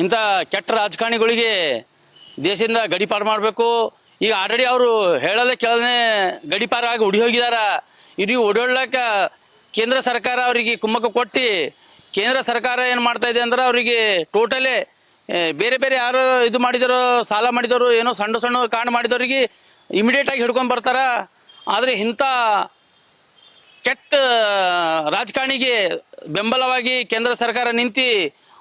ಇಂಥ ಕೆಟ್ಟ ರಾಜಕಾರಣಿಗಳಿಗೆ ದೇಶದಿಂದ ಗಡಿಪಾರು ಮಾಡಬೇಕು. ಈಗ ಆಲ್ರೆಡಿ ಅವರು ಹೇಳೋದೇ ಕೇಳದೇ ಗಡಿಪಾರಾಗಿ ಉಡಿ ಹೋಗಿದಾರ. ಇವ್ರಿಗೆ ಓಡಾಡ್ಲಕ್ಕ ಕೇಂದ್ರ ಸರ್ಕಾರ ಅವರಿಗೆ ಕುಮ್ಮಕ್ಕ ಕೊಟ್ಟು ಕೇಂದ್ರ ಸರ್ಕಾರ ಏನು ಮಾಡ್ತಾ ಇದೆ ಅಂದ್ರೆ ಅವರಿಗೆ ಟೋಟಲಿ ಬೇರೆ ಬೇರೆ ಯಾರು ಇದು ಮಾಡಿದಾರೋ, ಸಾಲ ಮಾಡಿದವರು, ಏನೋ ಸಣ್ಣ ಸಣ್ಣ ಕಾಂಡ್ ಮಾಡಿದವ್ರಿಗೆ ಇಮಿಡಿಯೇಟಾಗಿ ಹಿಡ್ಕೊಂಡು ಬರ್ತಾರ. ಆದರೆ ಇಂಥ ಕೆಟ್ಟ ರಾಜಕಾರಣಿಗೆ ಬೆಂಬಲವಾಗಿ ಕೇಂದ್ರ ಸರ್ಕಾರ ನಿಂತು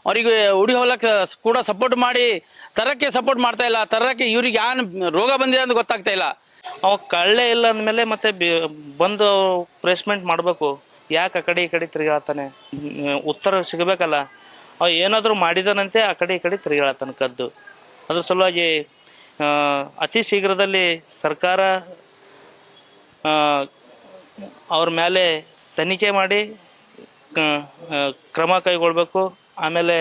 ಅವರಿಗೆ ಉಡಿ ಹೋಲಕ್ಕೆ ಕೂಡ ಸಪೋರ್ಟ್ ಮಾಡಿ ತರಕ್ಕೆ ಸಪೋರ್ಟ್ ಮಾಡ್ತಾ ಇಲ್ಲ. ತರಕ್ಕೆ ಇವ್ರಿಗೆ ಏನು ರೋಗ ಬಂದಿದೆ ಅಂತ ಗೊತ್ತಾಗ್ತಾ ಇಲ್ಲ. ಅವ ಕಳ್ಳೆ ಇಲ್ಲ ಅಂದಮೇಲೆ ಮತ್ತೆ ಬಂದು ಪ್ಲೇಸ್ಮೆಂಟ್ ಮಾಡಬೇಕು. ಯಾಕೆ ಆ ಕಡೆ ಈ ಕಡೆ ತಿರುಗಾಡ್ತಾನೆ? ಉತ್ತರ ಸಿಗಬೇಕಲ್ಲ. ಅವ ಏನಾದರೂ ಮಾಡಿದಾನಂತೆ ಆ ಕಡೆ ಈ ಕಡೆ ತಿರುಗಾಡ್ತಾನೆ ಕದ್ದು. ಅದ್ರ ಸಲುವಾಗಿ ಅತಿ ಶೀಘ್ರದಲ್ಲಿ ಸರ್ಕಾರ ಅವ್ರ ಮೇಲೆ ತನಿಖೆ ಮಾಡಿ ಕ್ರಮ ಕೈಗೊಳ್ಬೇಕು. ಆಮೇಲೆ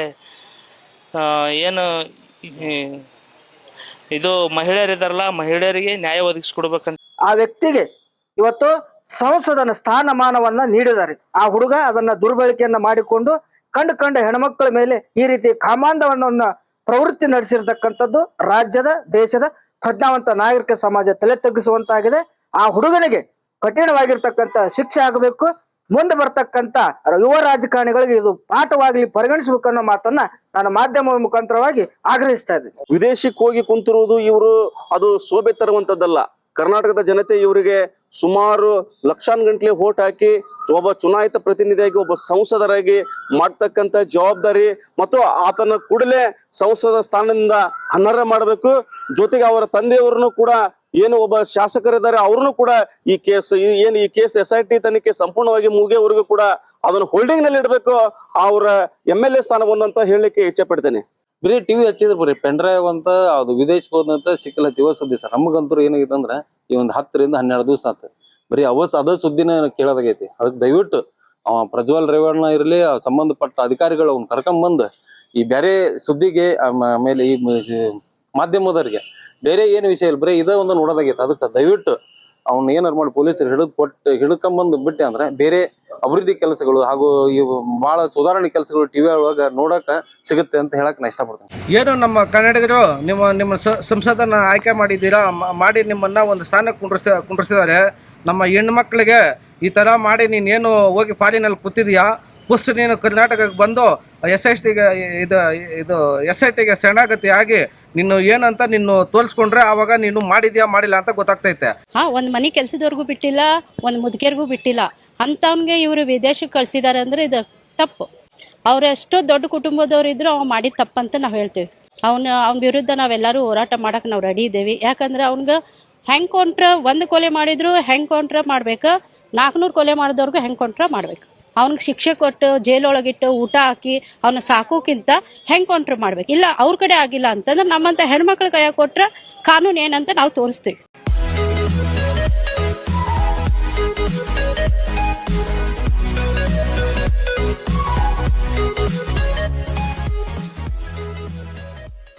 ಏನು ಇದು ಮಹಿಳೆಯರಿದ್ದಾರಲ್ಲ, ಮಹಿಳೆಯರಿಗೆ ನ್ಯಾಯ ಒದಗಿಸ್ಕೊಡ್ಬೇಕಂತ ಆ ವ್ಯಕ್ತಿಗೆ ಇವತ್ತು ಸಂಸದನ ಸ್ಥಾನಮಾನವನ್ನ ನೀಡಿದ್ದಾರೆ. ಆ ಹುಡುಗ ಅದನ್ನ ದುರ್ಬಳಕೆಯನ್ನ ಮಾಡಿಕೊಂಡು ಕಂಡು ಹೆಣ್ಮಕ್ಳ ಮೇಲೆ ಈ ರೀತಿ ಕಾಮಾಂಧವನ್ನ ಪ್ರವೃತ್ತಿ ನಡೆಸಿರ್ತಕ್ಕಂಥದ್ದು ರಾಜ್ಯದ ದೇಶದ ಪ್ರಜ್ಞಾವಂತ ನಾಗರಿಕ ಸಮಾಜ ತಲೆ ತಗ್ಗಿಸುವಂತಾಗಿದೆ. ಆ ಹುಡುಗನಿಗೆ ಕಠಿಣವಾಗಿರ್ತಕ್ಕಂಥ ಶಿಕ್ಷೆ ಆಗಬೇಕು. ಮುಂದೆ ಬರ್ತಕ್ಕಂಥ ಯುವ ರಾಜಕಾರಣಿಗಳಿಗೆ ಇದು ಪಾಠವಾಗಲಿ ಪರಿಗಣಿಸಬೇಕು ಅನ್ನೋ ಮಾತನ್ನ ನಾನು ಮಾಧ್ಯಮ ಮುಖಾಂತರವಾಗಿ ಆಗ್ರಹಿಸ್ತಾ ಇದ್ದೀನಿ. ವಿದೇಶಕ್ಕೆ ಹೋಗಿ ಕುಂತಿರುವುದು ಇವರು ಅದು ಶೋಭೆ ತರುವಂತದ್ದಲ್ಲ. ಕರ್ನಾಟಕದ ಜನತೆ ಇವರಿಗೆ ಸುಮಾರು ಲಕ್ಷಾನುಗಟ್ಟಲೆ ವೋಟ್ ಹಾಕಿ ಒಬ್ಬ ಚುನಾಯಿತ ಪ್ರತಿನಿಧಿಯಾಗಿ, ಒಬ್ಬ ಸಂಸದರಾಗಿ ಮಾಡ್ತಕ್ಕಂಥ ಜವಾಬ್ದಾರಿ ಮತ್ತು ಆತನ ಕೂಡಲೇ ಸಂಸದ ಸ್ಥಾನದಿಂದ ಅನರ್ಹ ಮಾಡಬೇಕು. ಜೊತೆಗೆ ಅವರ ತಂದೆಯವರನ್ನು ಕೂಡ ಏನು ಒಬ್ಬ ಶಾಸಕರಿದ್ದಾರೆ ಅವ್ರನ್ನು ಕೂಡ ಈ ಕೇಸ್ SIT ತನಿಖೆ ಸಂಪೂರ್ಣವಾಗಿ ಮುಗಿಯವರೆಗೂ ಕೂಡ ಅದನ್ನು ಹೋಲ್ಡಿಂಗ್ ನಲ್ಲಿ ಇಡಬೇಕು. ಅವರ MLA ಸ್ಥಾನವನ್ನು ಅಂತ ಹೇಳಲಿಕ್ಕೆ ಇಚ್ಛೆ ಪಡ್ತೇನೆ. ಬರೀ ಟಿವಿ ಹಚ್ಚಿದ್ರೆ ಬರೀ ಪೆನ್ ಡ್ರೈವ್ ಅಂತ ಅದು ವಿದೇಶಕ್ಕೆ ಹೋದಂತ ಸಿಕ್ಕಲ್ಲ ಸುದ್ದಿ ಸರ್. ನಮಗಂತೂ ಏನಾಗೈತೆ ಅಂದ್ರೆ ಈ ಒಂದು 10 ರಿಂದ 12 ದಿವಸ ಆತ ಬರೀ ಅದ ಸುದ್ದಿನ ಕೇಳೋದಾಗೈತಿ. ಅದಕ್ಕೆ ದಯವಿಟ್ಟು ಪ್ರಜ್ವಲ್ ರೇವಣ್ಣ ಇರಲಿ, ಸಂಬಂಧಪಟ್ಟ ಅಧಿಕಾರಿಗಳು ಅವ್ನ ಕರ್ಕೊಂಬಂದು ಈ ಬೇರೆ ಸುದ್ದಿಗೆ ಆಮೇಲೆ ಈ ಮಾಧ್ಯಮದವರಿಗೆ ಬೇರೆ ಏನು ವಿಷಯ ಇಲ್ಲ, ಬರೀ ಇದೇ ಒಂದು ನೋಡೋದಾಗೈತೆ. ಅದಕ್ಕೆ ದಯವಿಟ್ಟು ಅವ್ನ ಏನಾರು ಮಾಡಿ ಪೊಲೀಸರು ಹಿಡ್ಕೊಂಬಂದು ಬಿಟ್ಟೆ ಅಂದ್ರೆ ಬೇರೆ ಅಭಿವೃದ್ಧಿ ಕೆಲಸಗಳು ಹಾಗೂ ಇವು ಬಹಳ ಸುಧಾರಣೆ ಕೆಲಸಗಳು ಟಿವಿ ಒಳಗ ನೋಡಕ ಸಿಗುತ್ತೆ ಅಂತ ಹೇಳಕ್ ನಾ ಇಷ್ಟಪಡ್ತೇನೆ. ಏನು ನಮ್ಮ ಕನ್ನಡಿಗರು ನಿಮ್ಮ ಸಂಸದನ ಆಯ್ಕೆ ಮಾಡಿದ್ದೀರಾ, ಮಾಡಿ ನಿಮ್ಮನ್ನ ಒಂದು ಸ್ಥಾನಕ್ಕೆ ಕುಂಡ್ರಿಸಿದ್ದಾರೆ. ನಮ್ಮ ಹೆಣ್ಮಕ್ಳಿಗೆ ಈ ತರ ಮಾಡಿ ನೀನೇನು ಹೋಗಿ ಫಾರಿನಲ್ಲಿ ಕೂತಿದ್ಯಾ, ಪುಸ್ಟ್ ನೀನು ಕರ್ನಾಟಕಕ್ಕೆ ಬಂದು SIT ಗೆ ಶರಣಾಗತಿ ಆಗಿ ನೀನು ಏನಂತ ನೀನು ತೋರಿಸ್ಕೊಂಡ್ರೆ ಆವಾಗ ನೀನು ಮಾಡಿದ್ಯಾ ಮಾಡಿಲ್ಲ ಅಂತ ಗೊತ್ತಾಗ್ತೈತೆ. ಒಂದ್ ಮನೆ ಕೆಲ್ಸದವ್ರಿಗೂ ಬಿಟ್ಟಿಲ್ಲ, ಒಂದ್ ಮುದುಕಿಯರ್ಗೂ ಬಿಟ್ಟಿಲ್ಲ. ಅಂತವನ್ಗೆ ಇವರು ವಿದೇಶಕ್ಕೆ ಕಳ್ಸಿದಾರೆ ಅಂದ್ರೆ ಇದು ತಪ್ಪು. ಅವ್ರು ಎಷ್ಟೋ ದೊಡ್ಡ ಕುಟುಂಬದವ್ರು ಇದ್ರು ಅವ್ ಮಾಡಿದ ತಪ್ಪಂತ ನಾವ್ ಹೇಳ್ತೇವೆ. ಅವ್ನ ವಿರುದ್ಧ ನಾವೆಲ್ಲರೂ ಹೋರಾಟ ಮಾಡಕ್ ನಾವು ರೆಡಿ ಇದ್ದೇವೆ. ಯಾಕಂದ್ರೆ ಅವ್ನ್ಗ ಹೆಂಗ್ ಕೊಂಟ್ರ 1 ಕೊಲೆ ಮಾಡಿದ್ರು ಹೆಂಗ್ ಕೊಂಟ್ರ ಮಾಡ್ಬೇಕು, 400 ಕೊಲೆ ಮಾಡಿದವ್ರಿಗೂ ಹೆಂಗ್ ಕೊಂಟ್ರ ಮಾಡ್ಬೇಕು. ಅವ್ನಿಗೆ ಶಿಕ್ಷೆ ಕೊಟ್ಟು ಜೈಲೊಳಗಿಟ್ಟು ಊಟ ಹಾಕಿ ಅವನ್ನ ಸಾಕೋಕ್ಕಿಂತ ಹೆಂಗ್ ಕೊಂಟ್ರ ಮಾಡ್ಬೇಕು. ಇಲ್ಲ ಅವ್ರ ಕಡೆ ಆಗಿಲ್ಲ ಅಂತಂದ್ರೆ ನಮ್ಮಂತ ಹೆಣ್ಮಕ್ಳ ಕೈಯಾಗ ಕೊಟ್ರ ಕಾನೂನು ಏನಂತ ನಾವು ತೋರಿಸ್ತೀವಿ.